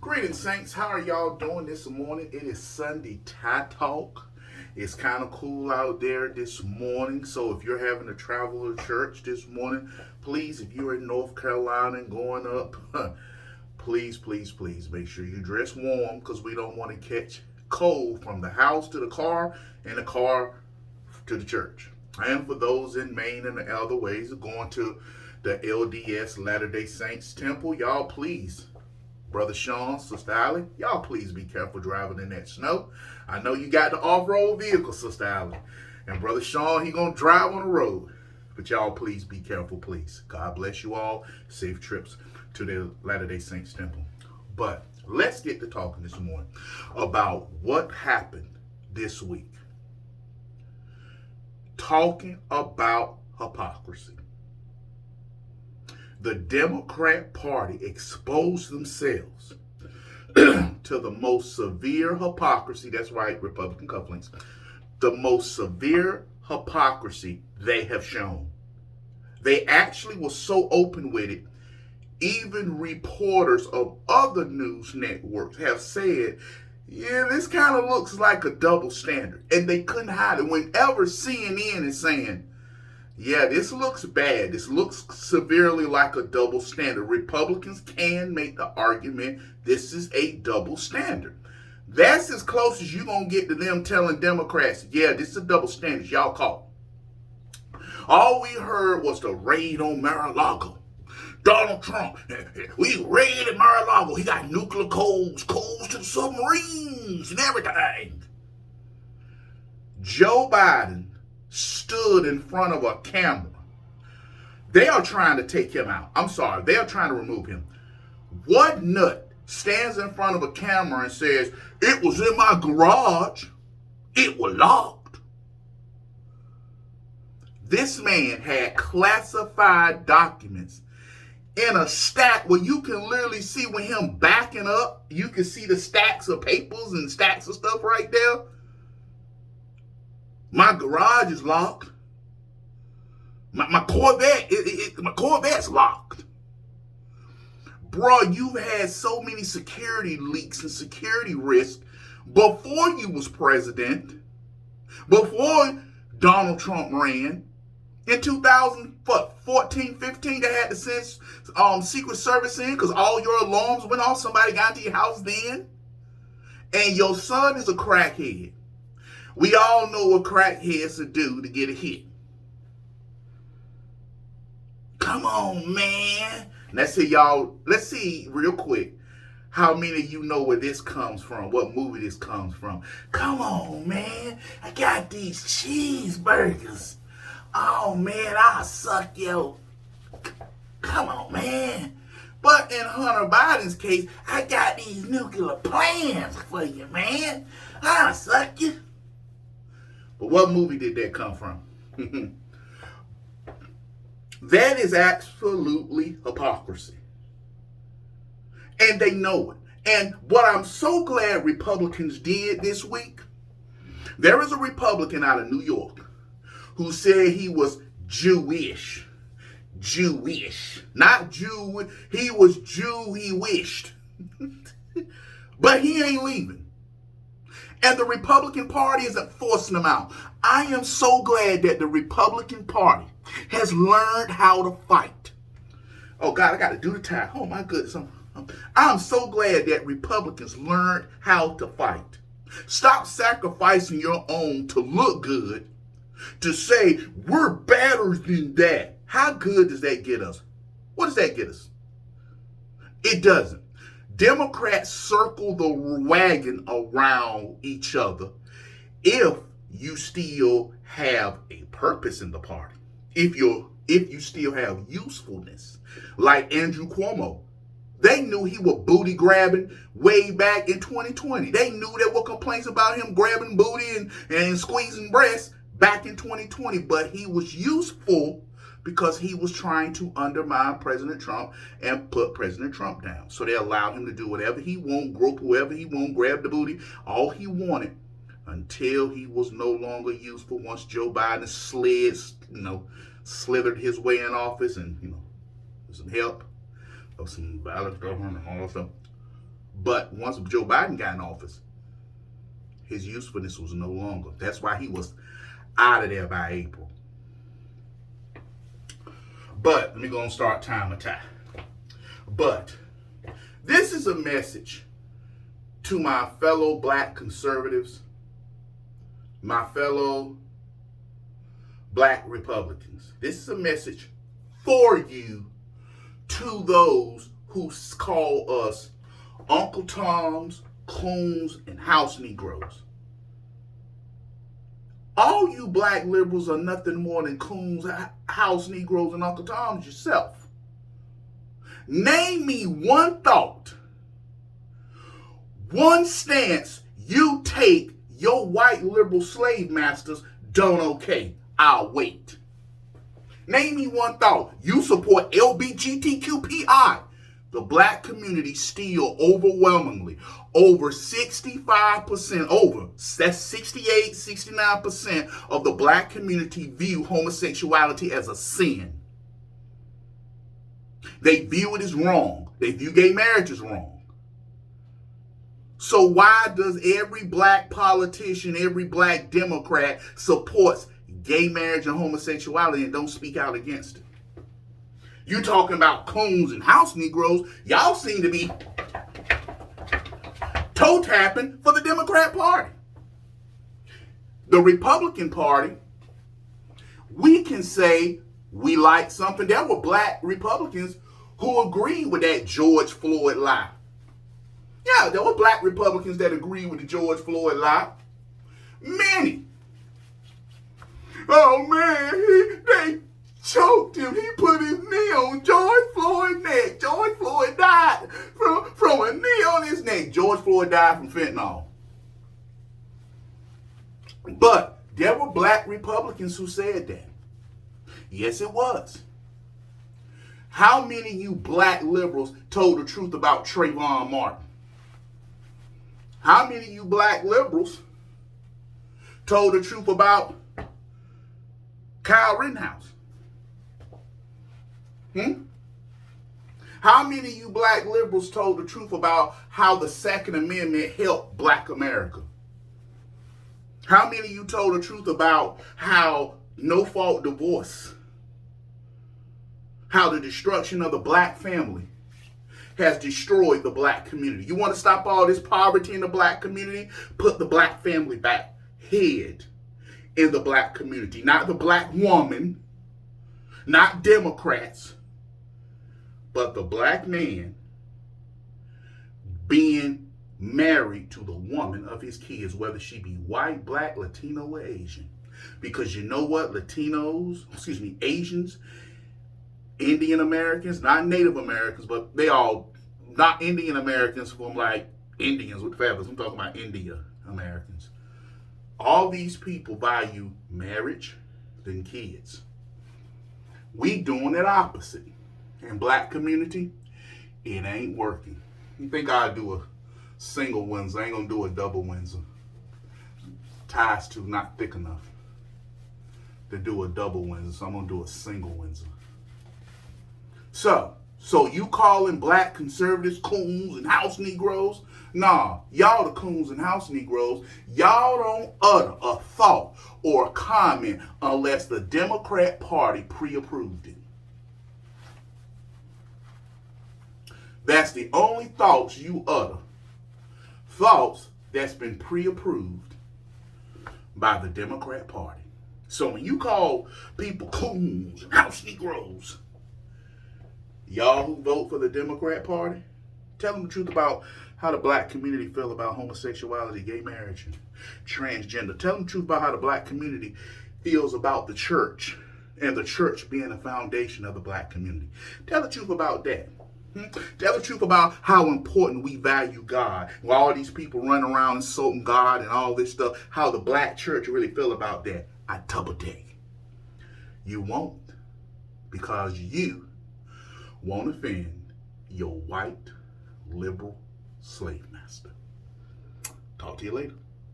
Greetings, Saints. How are y'all doing this morning? It is Sunday Tie Talk. It's kind of cool out there this morning. So if you're having to travel to church this morning, please, if you're in North Carolina and going up, please make sure you dress warm because we don't want to catch cold from the house to the car and the car to the church. And for those in Maine and the other ways going to the LDS Latter-day Saints Temple, y'all please, Brother Sean, Sister Allie, y'all please be careful driving in that snow. I know you got the off-road vehicle, Sister Allie. And Brother Sean, he gonna drive on the road. But y'all please be careful, please. God bless you all. Safe trips to the Latter-day Saints Temple. But let's get to talking this morning about what happened this week. Talking about hypocrisy. The Democrat Party exposed themselves to the most severe hypocrisy. That's right, Republican cufflinks. The most severe hypocrisy they have shown. They actually were so open with it, even reporters of other news networks have said, yeah, this kind of looks like a double standard. And they couldn't hide it. Whenever CNN is saying, yeah, this looks bad, this looks severely like a double standard, Republicans can make the argument this is a double standard. That's as close as you're going to get to them telling Democrats, yeah, this is a double standard, y'all call. All we heard was the raid on Mar-a-Lago. Donald Trump, we raided Mar-a-Lago. He got nuclear codes to the submarines and everything. Joe Biden stood in front of a camera. They are trying to take him out. I'm sorry, they are trying to remove him. What nut stands in front of a camera and says, it was in my garage, it was locked? This man had classified documents in a stack where you can literally see with him backing up, you can see the stacks of papers and stacks of stuff right there. My garage is locked. My Corvette, my Corvette's locked. Bro, you've had so many security leaks and security risks before you was president, before Donald Trump ran. In 2014, 15, they had to send Secret Service in because all your alarms went off. Somebody got into your house then. And your son is a crackhead. We all know what crackheads to do to get a hit. Come on, man. Let's see real quick how many of you know where this comes from, what movie this comes from. Come on, man. I got these cheeseburgers. Oh, man, I'll suck your... Come on, man. But in Hunter Biden's case, I got these nuclear plans for you, man. I'll suck you. But what movie did that come from? That is absolutely hypocrisy. And they know it. And what I'm so glad Republicans did this week, there is a Republican out of New York who said he was Jewish. Not Jew. He was Jew, he wished. But he ain't leaving. And the Republican Party isn't forcing them out. I am so glad that the Republican Party has learned how to fight. Oh, God, I got to do the tie. Oh, my goodness. I'm so glad that Republicans learned how to fight. Stop sacrificing your own to look good, to say we're better than that. How good does that get us? What does that get us? It doesn't. Democrats circle the wagon around each other if you still have a purpose in the party. If you still have usefulness. Like Andrew Cuomo. They knew he was booty grabbing way back in 2020. They knew there were complaints about him grabbing booty and squeezing breasts back in 2020. But he was useful because he was trying to undermine President Trump and put President Trump down. So they allowed him to do whatever he wanted, grope whoever he wanted, grab the booty, all he wanted, until he was no longer useful once Joe Biden slithered his way in office and, with some help of some violent government and all that stuff. But once Joe Biden got in office, his usefulness was no longer. That's why he was out of there by April. But let me go and start time a tie. But this is a message to my fellow black conservatives, my fellow black Republicans. This is a message for you to those who call us Uncle Toms, coons, and house Negroes. All you black liberals are nothing more than coons, house Negroes, and Uncle Toms yourself. Name me one thought, one stance you take your white liberal slave masters don't okay. I'll wait. Name me one thought. You support LGBTQPI. The black community still overwhelmingly, over 65%, that's 68, 69% of the black community view homosexuality as a sin. They view it as wrong. They view gay marriage as wrong. So why does every black politician, every black Democrat supports gay marriage and homosexuality and don't speak out against it? You talking about coons and house Negroes, y'all seem to be toe tapping for the Democrat Party. The Republican Party, we can say we like something. There were black Republicans who agreed with that George Floyd lie. Yeah, there were black Republicans that agreed with the George Floyd lie. Many. Oh man, they choked him. He put his knee on George Floyd's neck. George Floyd died from a knee on his neck. George Floyd died from fentanyl. But there were black Republicans who said that. Yes, it was. How many of you black liberals told the truth about Trayvon Martin? How many of you black liberals told the truth about Kyle Rittenhouse? How many of you black liberals told the truth about how the Second Amendment helped black America? How many of you told the truth about how no-fault divorce, how the destruction of the black family has destroyed the black community? You want to stop all this poverty in the black community? Put the black family back head in the black community. Not the black woman, not Democrats, but the black man being married to the woman of his kids, whether she be white, black, Latino, or Asian. Because you know what? Asians, Indian Americans, not Native Americans, but they all, not Indian Americans from like Indians with feathers. I'm talking about India Americans. All these people value marriage than kids. We doing it opposite. In black community, it ain't working. You think I'll do a single Windsor? I ain't gonna do a double Windsor. Ties too not thick enough to do a double Windsor, so I'm gonna do a single Windsor. So you calling black conservatives coons and house Negroes? Nah, y'all the coons and house Negroes. Y'all don't utter a thought or a comment unless the Democrat Party pre-approved it. That's the only thoughts you utter. Thoughts that's been pre-approved by the Democrat Party. So when you call people coons and house Negroes, y'all who vote for the Democrat Party, tell them the truth about how the black community feel about homosexuality, gay marriage, and transgender. Tell them the truth about how the black community feels about the church and the church being the foundation of the black community. Tell the truth about that. Tell the truth about how important we value God. While all these people run around insulting God and all this stuff, how the black church really feel about that. I double take. You won't, because you won't offend your white liberal slave master. Talk to you later.